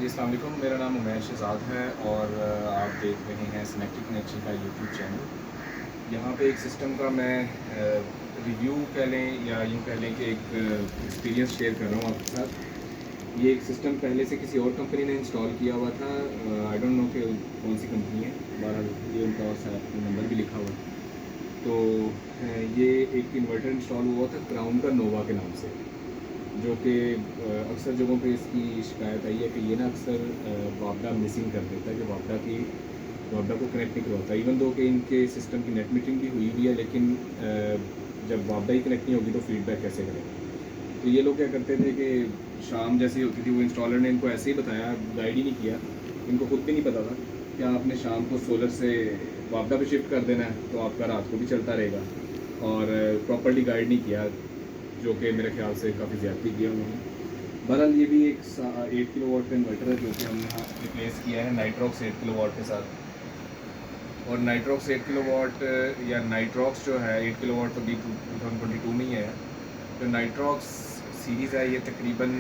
जी अस्सलाम वालेकुम, मेरा नाम उमैर शहज़ाद है और आप देख रहे हैं सिनेप्टिक कनेक्शन का यूट्यूब चैनल। यहाँ पे एक सिस्टम का मैं रिव्यू कह लें या यूँ कह लें कि एक एक्सपीरियंस शेयर कर रहा हूँ आपके साथ। ये एक सिस्टम पहले से किसी और कंपनी ने इंस्टॉल किया हुआ था। आई डोंट नो कि कौन सी कंपनी है, बहरहाल ये उनका नंबर भी लिखा हुआ है। तो ये एक इन्वर्टर इंस्टॉल हुआ था क्राउन का नोवा के नाम से, जो कि अक्सर जगहों पे इसकी शिकायत आई है कि ये ना अक्सर वापडा मिसिंग कर देता है, कि वापडा को कनेक्ट नहीं करवाता। इवन दो कि इनके सिस्टम की नेट मीटरिंग भी हुई है, लेकिन जब वापडा ही कनेक्ट नहीं होगी तो फीडबैक कैसे करेगा। तो ये लोग क्या करते थे कि शाम जैसी होती थी, वो इंस्टॉलर ने इनको ऐसे ही बताया, गाइड ही नहीं किया, इनको खुद भी नहीं पता था कि आपने शाम को सोलर से वापडा पे शिफ्ट कर देना है तो आपका रात को भी चलता रहेगा, और प्रॉपर्ली गाइड नहीं किया, जो कि मेरे ख्याल से काफ़ी ज़्यादती किया उन्होंने। बहरहाल ये भी एक 8 किलोवाट का इन्वर्टर है, जो कि हमने यहाँ रिप्लेस किया है नाइट्रॉक्स 8 किलोवाट के साथ। और नाइट्रॉक्स 8 किलोवाट या नाइट्रॉक्स जो है 8 किलोवाट तो भी 2022 में ही है। जो नाइट्रॉक्स सीरीज़ है ये तकरीबन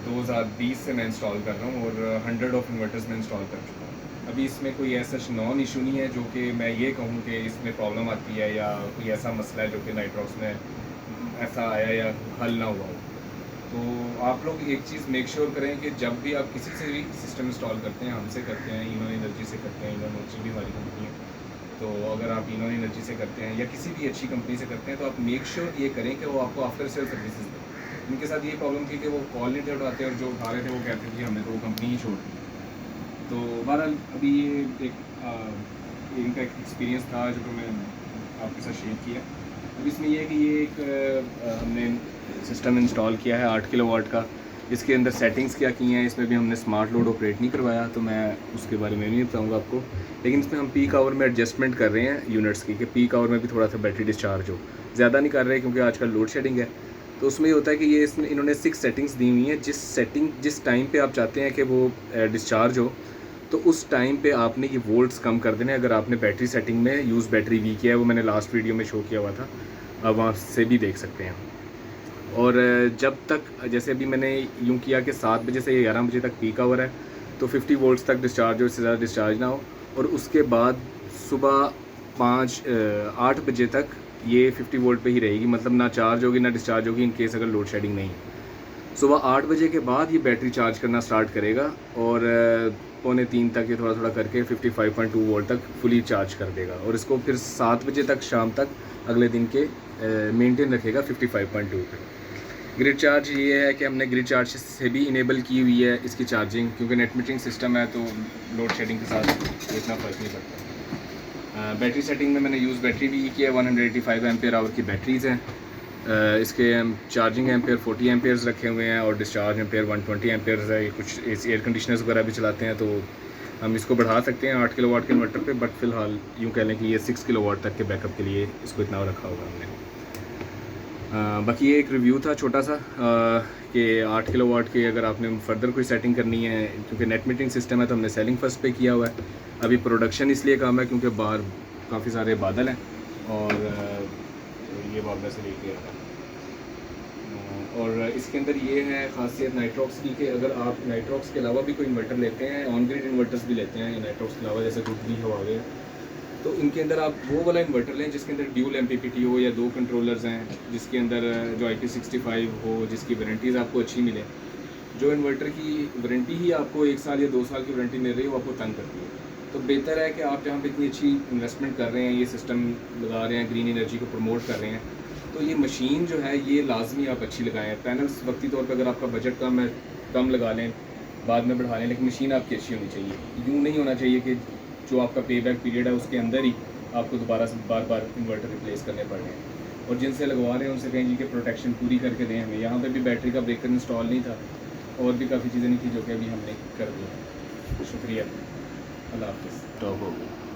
2020 से मैं इंस्टॉल कर रहा हूँ और 100 ऑफ इन्वर्टर्स में इंस्टॉल कर चुका हूँ। अभी इसमें कोई ऐसा नॉन इशू नहीं है जो कि मैं ये कहूँ कि इसमें प्रॉब्लम आती है या कोई ऐसा मसला है जो कि नाइट्रॉक्स में ऐसा आया या हल ना हुआ हो। तो आप लोग एक चीज़ मेक श्योर करें कि जब भी आप किसी से भी सिस्टम इंस्टॉल करते हैं, हमसे करते हैं, इनोन एनर्जी से करते हैं, इनोन एनर्जी भी हमारी कंपनी है, तो अगर आप इनोन एनर्जी से करते हैं या किसी भी अच्छी कंपनी से करते हैं, तो आप मेक श्योर ये करें कि वो आपको आफ्टर सेल सर्विसेज दें। उनके साथ ये प्रॉब्लम थी कि वो कॉल नहीं थे उठाते और जो उठा रहे थे वो कहते थे कि हमने तो वो कंपनी ही छोड़ दी। तो बहरहाल अभी ये इनका एक एक्सपीरियंस था जो कि मैं आपके साथ शेयर किया। अब इसमें यह है कि ये एक हमने सिस्टम इंस्टॉल किया है 8 किलोवाट का। इसके अंदर सेटिंग्स क्या की हैं, इसमें भी हमने स्मार्ट लोड ऑपरेट नहीं करवाया, तो मैं उसके बारे में नहीं बताऊंगा आपको। लेकिन इसमें हम पीक आवर में एडजस्टमेंट कर रहे हैं यूनिट्स की, कि पीक आवर में भी थोड़ा सा बैटरी डिस्चार्ज हो। ज़्यादा नहीं कर रहे क्योंकि आजकल लोड शेडिंग है। तो उसमें ये होता है कि ये इन्होंने 6 सेटिंग्स दी हुई हैं। जिस टाइम पे आप चाहते हैं कि वो डिस्चार्ज हो, तो उस टाइम पे आपने ये वोल्ट्स कम कर देने। अगर आपने बैटरी सेटिंग में यूज़ बैटरी वी किया है, वो मैंने लास्ट वीडियो में शो किया हुआ था, आप वहाँ से भी देख सकते हैं। और जब तक, जैसे अभी मैंने यूँ किया कि 7 बजे से 11 बजे तक पीक आवर है, तो 50 वोल्ट्स तक डिस्चार्ज हो, इससे ज़्यादा डिस्चार्ज ना हो। और उसके बाद सुबह 8 बजे तक ये 50 वोल्ट पे ही रहेगी, मतलब ना चार्ज होगी ना डिस्चार्ज होगी, इन केस अगर लोड शेडिंग नहीं है। सुबह 8 बजे के बाद ये बैटरी चार्ज करना स्टार्ट करेगा और 2:45 तक ये थोड़ा थोड़ा करके 55.2 वोल्ट तक फुली चार्ज कर देगा, और इसको फिर 7 बजे तक शाम तक अगले दिन के मेंटेन रखेगा 55.2 पे। ग्रिड चार्ज ये है कि हमने ग्रिड चार्ज से भी इनेबल की हुई है इसकी चार्जिंग, क्योंकि नेट मीटरिंग सिस्टम है तो लोड शेडिंग के साथ इतना फ़र्क नहीं पड़ता। बैटरी सेटिंग में मैंने यूज़ बैटरी भी किया है, 185 एम्पेयर आवर की बैटरीज़ हैं। इसके चार्जिंग एम्पेयर 40 एम्पेयर्स रखे हुए हैं और डिस्चार्ज एम्पेयर 120 एम्पेयर्स है। कुछ एयर कंडीशनर्स वगैरह भी चलाते हैं, तो हम इसको बढ़ा सकते हैं 8 किलोवाट के इन्वर्टर पे, बट फ़िलहाल यूँ कह लें कि ये 6 किलोवाट तक के बैकअप के लिए इसको इतना रखा हुआ हमने। बाकी ये एक रिव्यू था छोटा सा कि 8 किलोवाट के अगर आपने फर्दर कोई सेटिंग करनी है, क्योंकि नेट मीटरिंग सिस्टम है तो हमने सेलिंग फर्स्ट पे किया हुआ है। अभी प्रोडक्शन इसलिए कम है क्योंकि बाहर काफ़ी सारे बादल हैं और ये वापस से लेके आता है। और इसके अंदर ये है ख़ासियत नाइट्रॉक्स की कि अगर आप नाइट्रॉक्स के अलावा भी कोई इन्वर्टर लेते हैं, ऑन ग्रिड इन्वर्टर्स भी लेते हैं नाइट्रॉक्स के अलावा, जैसे दूसरी हवावे, तो इनके अंदर आप वो वाला इन्वर्टर लें जिसके अंदर ड्यूल MPPT हो या 2 कंट्रोलर्स हैं, जिसके अंदर जो IP65 हो, जिसकी वारंटीज़ आपको अच्छी मिले। जो इन्वर्टर की वारंटी ही आपको 1 साल या 2 साल की वारंटी मिल रही है, वो आपको तंग करती है। तो बेहतर है कि आप जहाँ पे इतनी अच्छी इन्वेस्टमेंट कर रहे हैं, ये सिस्टम लगा रहे हैं, ग्रीन एनर्जी को प्रमोट कर रहे हैं, तो ये मशीन जो है ये लाजमी आप अच्छी लगाएं। पैनल्स वक्ती तौर पे अगर आपका बजट कम है, कम लगा लें, बाद में बढ़ा लें, लेकिन मशीन आपकी अच्छी होनी चाहिए। यूँ नहीं होना चाहिए कि जो आपका पे बैक पीरियड है उसके अंदर ही आपको दोबारा से बार बार इन्वर्टर रिप्लेस करने पड़ रहे हैं। और जिनसे लगवा रहे हैं उनसे कहें जी कि प्रोटेक्शन पूरी करके दें हमें। यहाँ पे भी बैटरी का ब्रेकर इंस्टॉल नहीं था और भी काफ़ी चीज़ें नहीं थी जो कि अभी हमने कर दी हैं। शुक्रिया, अल्लाह हाफ़िज़।